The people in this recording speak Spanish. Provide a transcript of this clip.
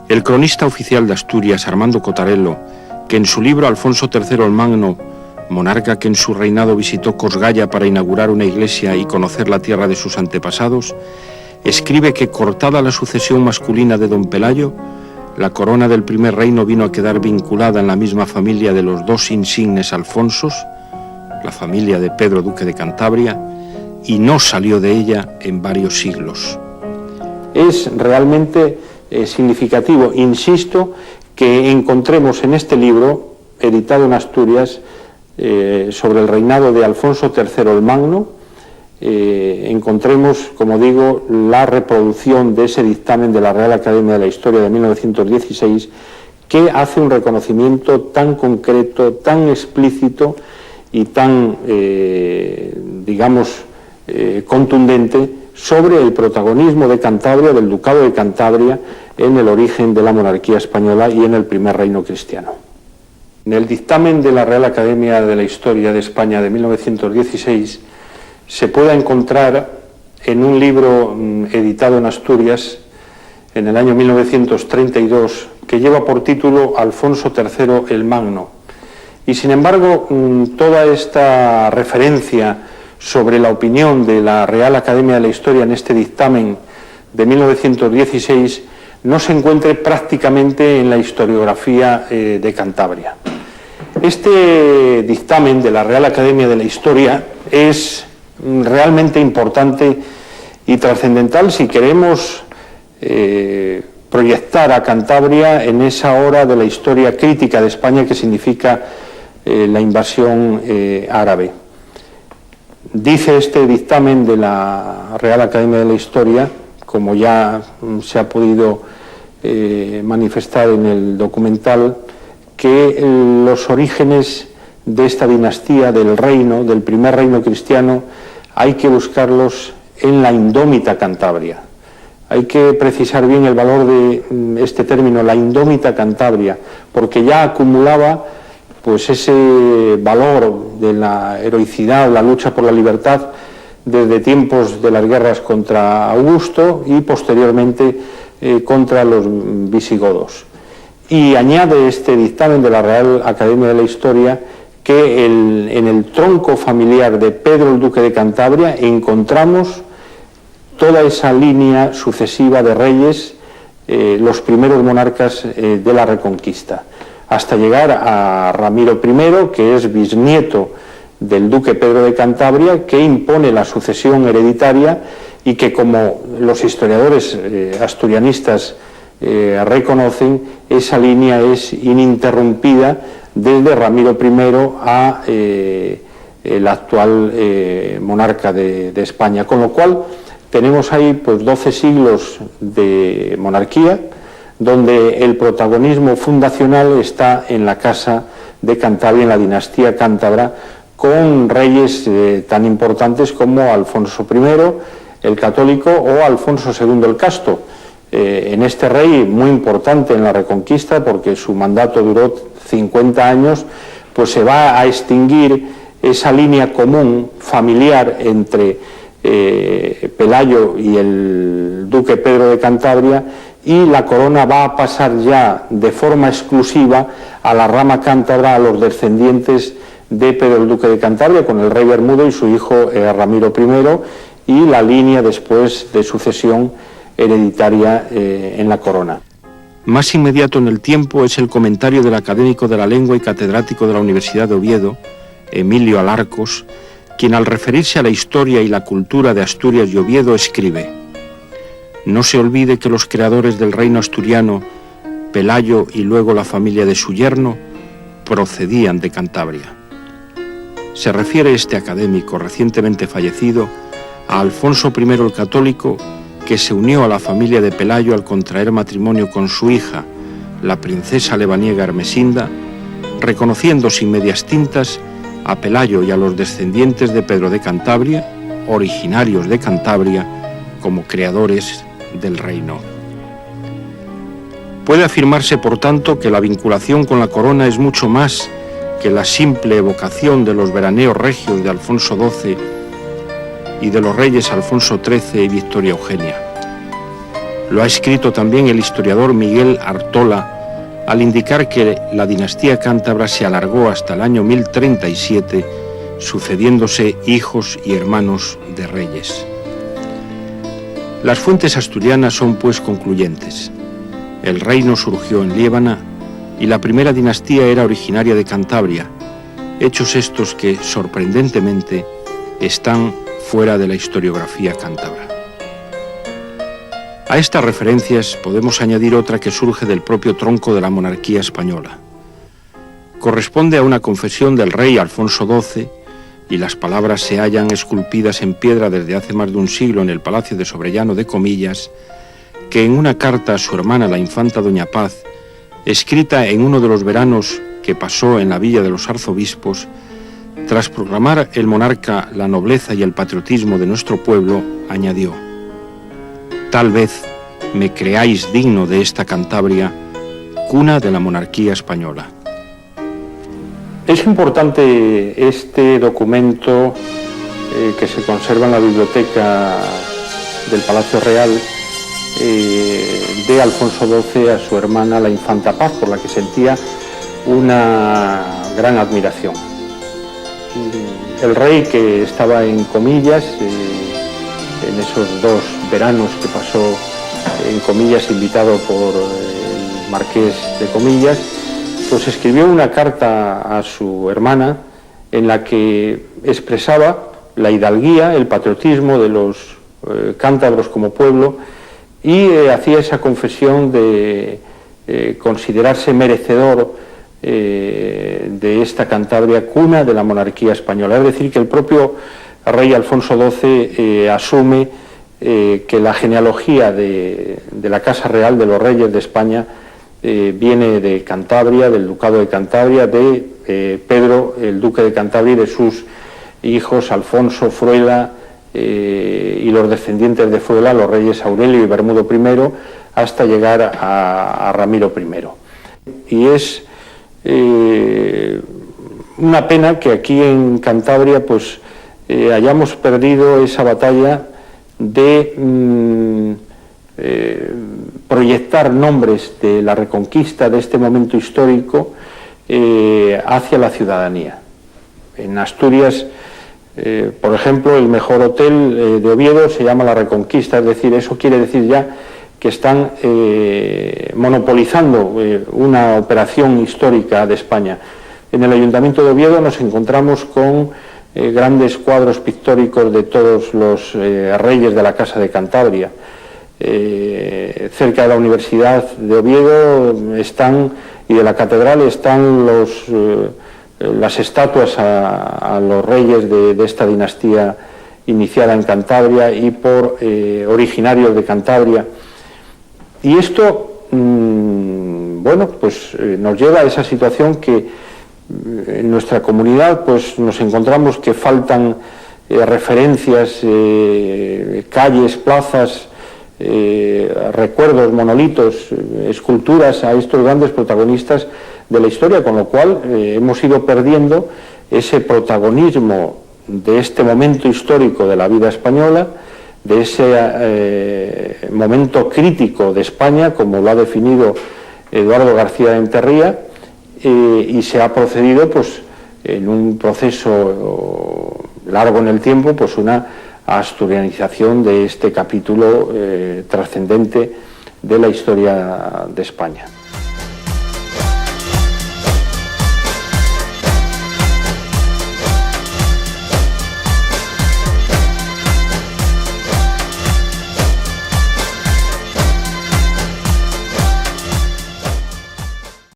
El cronista oficial de Asturias, Armando Cotarello, que en su libro Alfonso III el Magno, monarca que en su reinado visitó Cosgaya para inaugurar una iglesia y conocer la tierra de sus antepasados, escribe que, cortada la sucesión masculina de don Pelayo, la corona del primer reino vino a quedar vinculada en la misma familia de los dos insignes Alfonsos, la familia de Pedro, duque de Cantabria, y no salió de ella en varios siglos. Es realmente significativo, insisto, que encontremos en este libro, editado en Asturias, sobre el reinado de Alfonso III el Magno, encontremos, como digo, la reproducción de ese dictamen de la Real Academia de la Historia de 1916, que hace un reconocimiento tan concreto, tan explícito y tan, contundente sobre el protagonismo de Cantabria, del Ducado de Cantabria, en el origen de la monarquía española y en el primer reino cristiano. En el dictamen de la Real Academia de la Historia de España de 1916 se puede encontrar en un libro editado en Asturias en el año 1932 que lleva por título Alfonso III el Magno. Y sin embargo, toda esta referencia sobre la opinión de la Real Academia de la Historia en este dictamen de 1916 no se encuentre prácticamente en la historiografía de Cantabria. Este dictamen de la Real Academia de la Historia es realmente importante y trascendental si queremos proyectar a Cantabria en esa hora de la historia crítica de España que significa la invasión árabe. Dice este dictamen de la Real Academia de la Historia, como ya se ha podido manifestar en el documental, que los orígenes de esta dinastía del reino, del primer reino cristiano, hay que buscarlos en la indómita Cantabria. Hay que precisar bien el valor de este término, la indómita Cantabria, porque ya acumulaba pues ese valor de la heroicidad, la lucha por la libertad, desde tiempos de las guerras contra Augusto y posteriormente contra los visigodos. Y añade este dictamen de la Real Academia de la Historia que en el tronco familiar de Pedro el Duque de Cantabria encontramos toda esa línea sucesiva de reyes, los primeros monarcas de la Reconquista, hasta llegar a Ramiro I, que es bisnieto del duque Pedro de Cantabria, que impone la sucesión hereditaria y que, como los historiadores asturianistas reconocen, esa línea es ininterrumpida desde Ramiro I a el actual monarca de España, con lo cual tenemos ahí pues 12 siglos de monarquía, donde el protagonismo fundacional está en la Casa de Cantabria, en la dinastía cántabra, con reyes tan importantes como Alfonso I, el católico, o Alfonso II el casto. En este rey, muy importante en la Reconquista, porque su mandato duró 50 años, pues se va a extinguir esa línea común familiar entre Pelayo y el duque Pedro de Cantabria, y la corona va a pasar ya de forma exclusiva a la rama cántabra, a los descendientes de Pedro el duque de Cantabria, con el rey Bermudo y su hijo Ramiro I, y la línea después de sucesión hereditaria en la corona. Más inmediato en el tiempo es el comentario del académico de la lengua y catedrático de la Universidad de Oviedo, Emilio Alarcos, quien al referirse a la historia y la cultura de Asturias y Oviedo escribe: no se olvide que los creadores del reino asturiano, Pelayo y luego la familia de su yerno, procedían de Cantabria. Se refiere este académico recientemente fallecido a Alfonso I el Católico, que se unió a la familia de Pelayo al contraer matrimonio con su hija, la princesa lebaniega Ermesinda, reconociendo sin medias tintas a Pelayo y a los descendientes de Pedro de Cantabria, originarios de Cantabria, como creadores del reino. Puede afirmarse, por tanto, que la vinculación con la corona es mucho más que la simple evocación de los veraneos regios de Alfonso XII y de los reyes Alfonso XIII y Victoria Eugenia. Lo ha escrito también el historiador Miguel Artola al indicar que la dinastía cántabra se alargó hasta el año 1037, sucediéndose hijos y hermanos de reyes. Las fuentes asturianas son pues concluyentes. El reino surgió en Liébana y la primera dinastía era originaria de Cantabria, hechos estos que, sorprendentemente, están fuera de la historiografía cántabra. A estas referencias podemos añadir otra que surge del propio tronco de la monarquía española. Corresponde a una confesión del rey Alfonso XII, y las palabras se hallan esculpidas en piedra desde hace más de un siglo en el Palacio de Sobrellano de Comillas, que en una carta a su hermana la infanta Doña Paz, escrita en uno de los veranos que pasó en la Villa de los Arzobispos, tras proclamar el monarca la nobleza y el patriotismo de nuestro pueblo, añadió: «Tal vez me creáis digno de esta Cantabria, cuna de la monarquía española». Es importante este documento que se conserva en la biblioteca del Palacio Real de Alfonso XII a su hermana la infanta Paz, por la que sentía una gran admiración. El rey, que estaba en Comillas, en esos 2 veranos que pasó en Comillas, invitado por el marqués de Comillas, pues escribió una carta a su hermana en la que expresaba la hidalguía, el patriotismo de los cántabros como pueblo, y hacía esa confesión de considerarse merecedor de esta Cantabria, cuna de la monarquía española. Es decir, que el propio rey Alfonso XII asume que la genealogía de la Casa Real de los Reyes de España viene de Cantabria, del Ducado de Cantabria, de Pedro, el Duque de Cantabria, y de sus hijos Alfonso, Fruela, y los descendientes de Fruela, los reyes Aurelio y Bermudo I, hasta llegar a Ramiro I. Y es una pena que aquí en Cantabria pues hayamos perdido esa batalla de proyectar nombres de la Reconquista, de este momento histórico, hacia la ciudadanía. En Asturias, por ejemplo, el mejor hotel de Oviedo se llama La Reconquista, es decir, eso quiere decir ya que están monopolizando una operación histórica de España. En el Ayuntamiento de Oviedo nos encontramos con grandes cuadros pictóricos de todos los reyes de la Casa de Cantabria. Cerca de la Universidad de Oviedo están, y de la Catedral, están las estatuas a los reyes de esta dinastía iniciada en Cantabria y por originarios de Cantabria. Y esto, bueno, pues nos lleva a esa situación que en nuestra comunidad pues nos encontramos que faltan referencias, calles, plazas, recuerdos, monolitos, esculturas a estos grandes protagonistas de la historia, con lo cual hemos ido perdiendo ese protagonismo de este momento histórico de la vida española, de ese momento crítico de España, como lo ha definido Eduardo García de Enterría, y se ha procedido pues en un proceso largo en el tiempo, pues una asturianización de este capítulo trascendente de la historia de España.